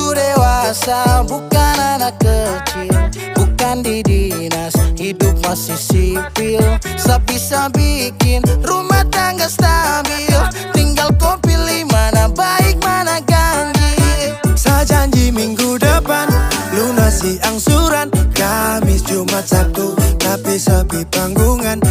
Aku dewasa, bukan anak kecil, bukan di dinas, hidup masih sipil. Bisa bikin rumah tangga stabil, tinggal kau pilih mana baik mana ganjil. Saya janji minggu depan lunasi angsuran, Kamis, Jumat, Sabtu, tapi sepi panggungan.